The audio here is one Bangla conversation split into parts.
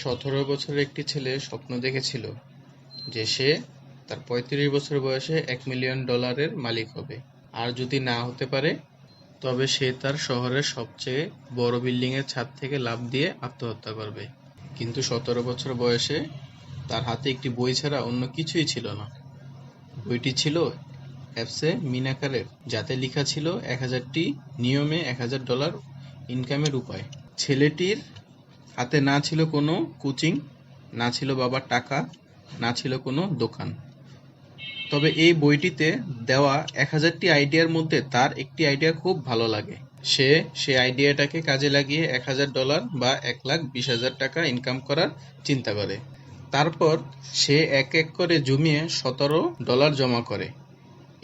17 বছরের একটি ছেলে স্বপ্ন দেখেছিল যে সে তার 35 বছর বয়সে $1 মিলিয়ন মালিক হবে, আর যদি না হতে পারে তবে সে তার শহরের সবচেয়ে বড় বিল্ডিং এর ছাদ থেকে লাফ দিয়ে আত্মহত্যা করবে। কিন্তু 17 বছর বয়সে তার হাতে একটি বই ছাড়া অন্য কিছুই ছিল না। বইটি ছিল অ্যাপসে মিনাকারের, যাতে লেখা ছিল 1000টি নিয়মে $1000 ইনকামের উপায়। ছেলেটির হাতে না ছিল কোনো কোচিং, না ছিল বাবার টাকা, না ছিল কোনো দোকান। তবে এই বইটিতে দেওয়া 1000টি আইডিয়ার মধ্যে তার একটি আইডিয়া খুব ভালো লাগে। সে আইডিয়াটাকে কাজে লাগিয়ে $1000 বা $1,20,000 ইনকাম করার চিন্তা করে। তারপর সে এক এক করে জমিয়ে $17 জমা করে।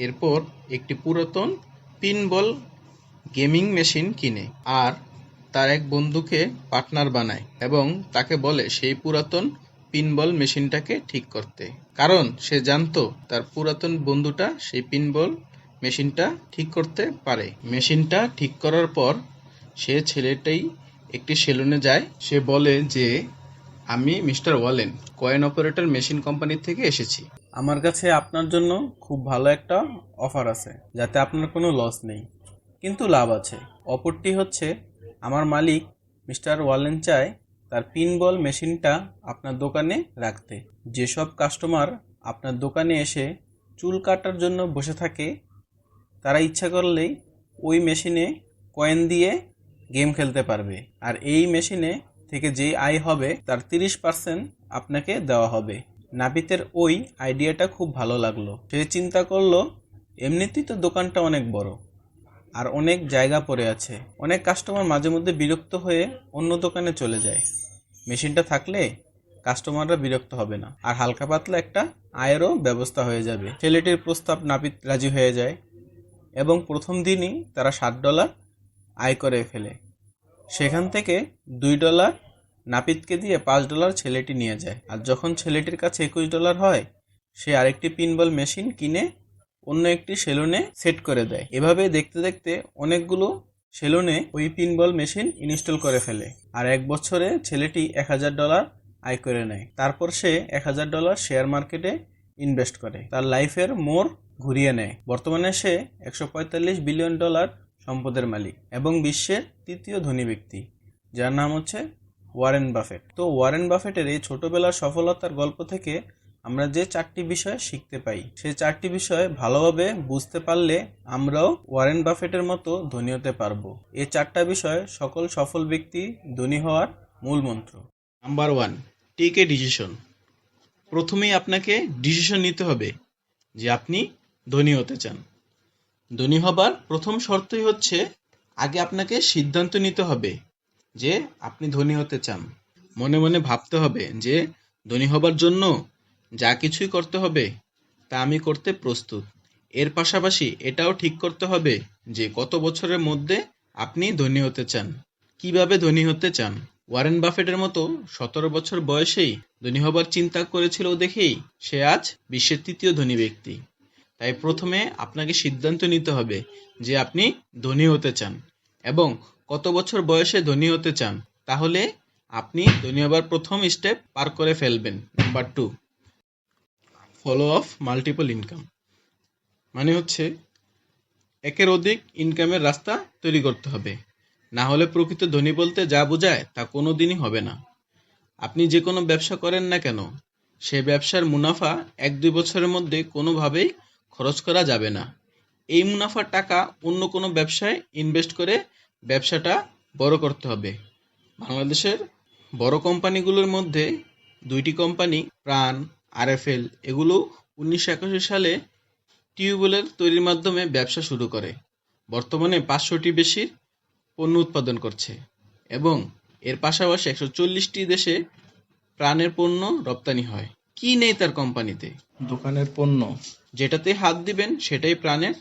এরপর একটি পুরাতন পিনবল গেমিং মেশিন কিনে আর তার এক বন্ধুকে পার্টনার বানায় এবং তাকে বলে সেই পুরাতন পিনবল মেশিনটাকে ঠিক করতে, কারণ সে জানতো তার পুরাতন বন্ধুটা সেই পিনবল মেশিনটা ঠিক করতে পারে। মেশিনটা ঠিক করার পর ছেলেটাই একটি সেলুনে যায়। সে বলে যে, আমি mister Wallen, coin operator machine company থেকে এসেছি। আমার কাছে আপনার জন্য খুব ভালো একটা অফার আছে, যাতে আপনার কোনো লস নেই, কিন্তু লাভ আছে। অপরটি হচ্ছে, আমার মালিক মিস্টার ওয়ালেন চায় তার পিনবল মেশিনটা আপনার দোকানে রাখতে। যেসব কাস্টমার আপনার দোকানে এসে চুল কাটার জন্য বসে থাকে, তারা ইচ্ছা করলেই ওই মেশিনে কয়েন দিয়ে গেম খেলতে পারবে, আর এই মেশিনে থেকে যেই আয় হবে তার 30% আপনাকে দেওয়া হবে। নাপিতের ওই আইডিয়াটা খুব ভালো লাগলো। সে চিন্তা করলো, এমনিতেই তো দোকানটা অনেক বড় আর অনেক জায়গা পড়ে আছে, অনেক কাস্টমার মাঝে মধ্যে বিরক্ত হয়ে অন্য দোকানে চলে যায়। মেশিনটা থাকলে কাস্টমাররা বিরক্ত হবে না, আর হালকা পাতলা একটা আয়েরও ব্যবস্থা হয়ে যাবে। ছেলেটির প্রস্তাব নাপিত রাজি হয়ে যায় এবং প্রথম দিনই তারা $7 আয় করে ফেলে। সেখান থেকে $2 নাপিতকে দিয়ে $5 ছেলেটি নিয়ে যায়। আর যখন ছেলেটির কাছে $21 হয়, সে আরেকটি পিনবল মেশিন কিনে অন্য একটি সেলুনে সেট করে দেয়। এভাবে দেখতে দেখতে অনেকগুলো সেলুনে ওই পিনবল মেশিন ইনস্টল করে ফেলে, আর 1 বছরে ছেলেটি $1000 আয় করে নেয়। তারপর সে $1000 শেয়ার মার্কেটে ইনভেস্ট করে তার লাইফের মোড় ঘুরিয়ে নেয়। বর্তমানে সে $145 বিলিয়ন সম্পদের মালিক এবং বিশ্বের তৃতীয় ধনী ব্যক্তি, যার নাম হচ্ছে ওয়ারেন বাফেট। তো ওয়ারেন বাফেটের এই ছোটবেলার সফলতার গল্প থেকে আমরা যে 4টি বিষয় শিখতে পাই, সেই 4টি বিষয় ভালোভাবে বুঝতে পারলে আমরাও ওয়ারেন বাফেটের মতো ধনী হতে পারবো। এই 4টা বিষয় সকল সফল ব্যক্তি ধনী হওয়ার মূল মন্ত্র। Number 1, take a decision. প্রথমেই আপনাকে ডিসিশন নিতে হবে যে আপনি ধনী হতে চান। ধনী হবার প্রথম শর্তই হচ্ছে, আগে আপনাকে সিদ্ধান্ত নিতে হবে যে আপনি ধনী হতে চান। মনে মনে ভাবতে হবে যে ধনী হবার জন্য যা কিছুই করতে হবে তা আমি করতে প্রস্তুত। এর পাশাপাশি এটাও ঠিক করতে হবে যে কত বছরের মধ্যে আপনি ধনী হতে চান, কিভাবে ধনী হতে চান। ওয়ারেন বাফেটের মতো 17 বছর বয়সেই ধনী হবার চিন্তা করেছিল দেখেই সে আজ বিশ্বের তৃতীয় ধনী ব্যক্তি। তাই প্রথমে আপনাকে সিদ্ধান্ত নিতে হবে যে আপনি ধনী হতে চান এবং কত বছর বয়সে ধনী হতে চান, তাহলে আপনি ধনী হবার প্রথম স্টেপ পার করে ফেলবেন। Number 2, follow of multiple income. মানে হচ্ছে একের অধিক ইনকামের রাস্তা তৈরি করতে হবে, না হলে প্রকৃত ধনী বলতে যা বোঝায় তা কোনোদিনই হবে না। আপনি যে কোনো ব্যবসা করেন না কেন, সে ব্যবসার মুনাফা 1-2 বছরের মধ্যে কোনোভাবেই খরচ করা যাবে না। এই মুনাফার টাকা অন্য কোনো ব্যবসায় ইনভেস্ট করে ব্যবসাটা বড় করতে হবে। বাংলাদেশের বড় কোম্পানিগুলোর মধ্যে 2টি কোম্পানি, প্রাণ, আরএফএল, এগুলো 1981 সালে টিউবওয়েলের তৈরির মাধ্যমে ব্যবসা শুরু করে। বর্তমানে 500টি বেশি পণ্য উৎপাদন করছে এবং এর পাশাপাশি 140টি দেশে প্রাণের পণ্য রপ্তানি হয়। কি নেই তার কোম্পানিতে? দোকানের পণ্য। যেটাতে হাত দিবেন সেটাই প্রাণের।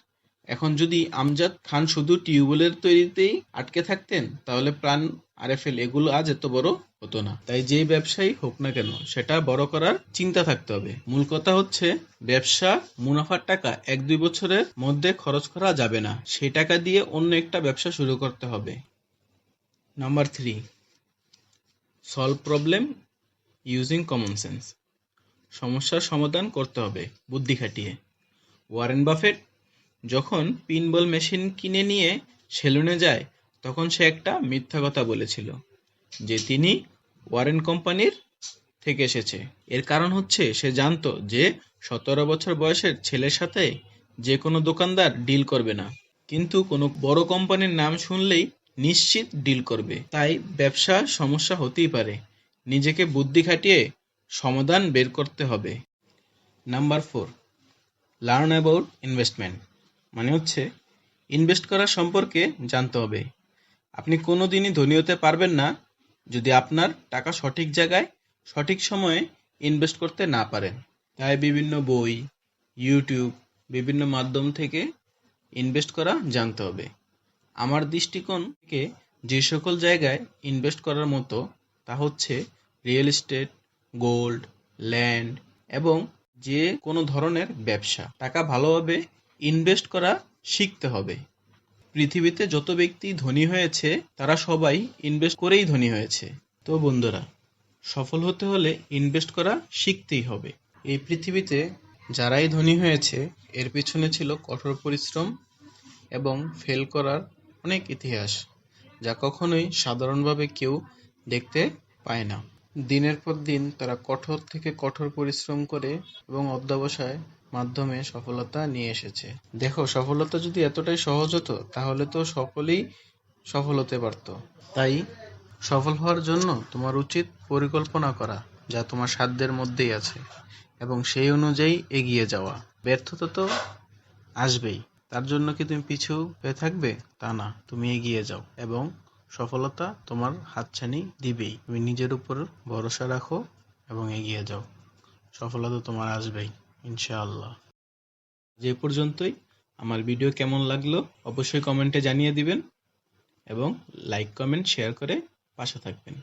এখন যদি আমজাদ খান শুধু টিউবওয়েলের তৈরিতেই আটকে থাকতেন, তাহলে প্রাণ, আরএফএল এগুলো আজ এত বড় হতো না। তাই যেই ব্যবসায়ী হোক না কেন, সেটা বড় করার চিন্তা থাকতে হবে। মূল কথা হচ্ছে, ব্যবসা মুনাফার টাকা 1-2 বছরের মধ্যে খরচ করা যাবে না, সেই টাকা দিয়ে অন্য একটা ব্যবসা শুরু করতে হবে। Number 3, solve problem using common sense. সমস্যার সমাধান করতে হবে বুদ্ধি খাটিয়ে। ওয়ারেন বাফেট যখন পিনবল মেশিন কিনে নিয়ে সেলুনে যায়, তখন সে একটা মিথ্যা কথা বলেছিল যে তিনি ওয়ারেন কোম্পানির থেকে এসেছে। এর কারণ হচ্ছে সে জানতো যে 17 বছর বয়সের ছেলের সাথে যে কোনো দোকানদার ডিল করবে না, কিন্তু কোনো বড় কোম্পানির নাম শুনলেই নিশ্চিত ডিল করবে। তাই ব্যবসা সমস্যা হতেই পারে, নিজেকে বুদ্ধি খাটিয়ে সমাধান বের করতে হবে। Number 4, learn about investment. মানে হচ্ছে ইনভেস্ট করা সম্পর্কে জানতে হবে। আপনি কোনো দিনই ধনী হতে পারবেন না যদি আপনার টাকা সঠিক জায়গায় সঠিক সময়ে ইনভেস্ট করতে না পারেন। তাই বিভিন্ন বই, ইউটিউব, বিভিন্ন মাধ্যম থেকে ইনভেস্ট করা জানতে হবে। আমার দৃষ্টিকোণ থেকে যে সকল জায়গায় ইনভেস্ট করার মতো তা হচ্ছে রিয়েল এস্টেট, গোল্ড, ল্যান্ড এবং যে কোনো ধরনের ব্যবসা। টাকা ভালোভাবে ইনভেস্ট করা শিখতে হবে। পৃথিবীতে যত ব্যক্তি ধনী হয়েছে তারা সবাই ইনভেস্ট করেই ধনী হয়েছে। তো বন্ধুরা, সফল হতে হলে ইনভেস্ট করা শিখতেই হবে। এই পৃথিবীতে যারাই ধনী হয়েছে এর পিছনে ছিল কঠোর পরিশ্রম এবং ফেল করার অনেক ইতিহাস, যা কখনোই সাধারণভাবে কেউ দেখতে পায় না। দিনের পর দিন তারা কঠোর থেকে কঠোর পরিশ্রম করে এবং অধ্যবসায়ের মাধ্যমে সফলতা নিয়ে এসেছে। দেখো, সফলতা যদি এতটাই সহজ হতো তাহলে তো সকলেই সফল হতে পারত। তাই সফল হওয়ার জন্য তোমার উচিত পরিকল্পনা করা, যা তোমার সাধ্যের মধ্যেই আছে, এবং সেই অনুযায়ী এগিয়ে যাওয়া। ব্যর্থতা তো আসবেই, তার জন্য কি তুমি পিছু হয়ে থাকবে? তা না, তুমি এগিয়ে যাও এবং সফলতা তোমার হাতছানি দিবেই। তুমি নিজের উপর ভরসা রাখো এবং এগিয়ে যাও, সফলতা তোমার আসবেই ইনশাআল্লাহ। যে পর্যন্তই। আমার ভিডিও কেমন লাগলো অবশ্যই কমেন্টে জানিয়ে দিবেন এবং লাইক, কমেন্ট, শেয়ার করে পাশে থাকবেন।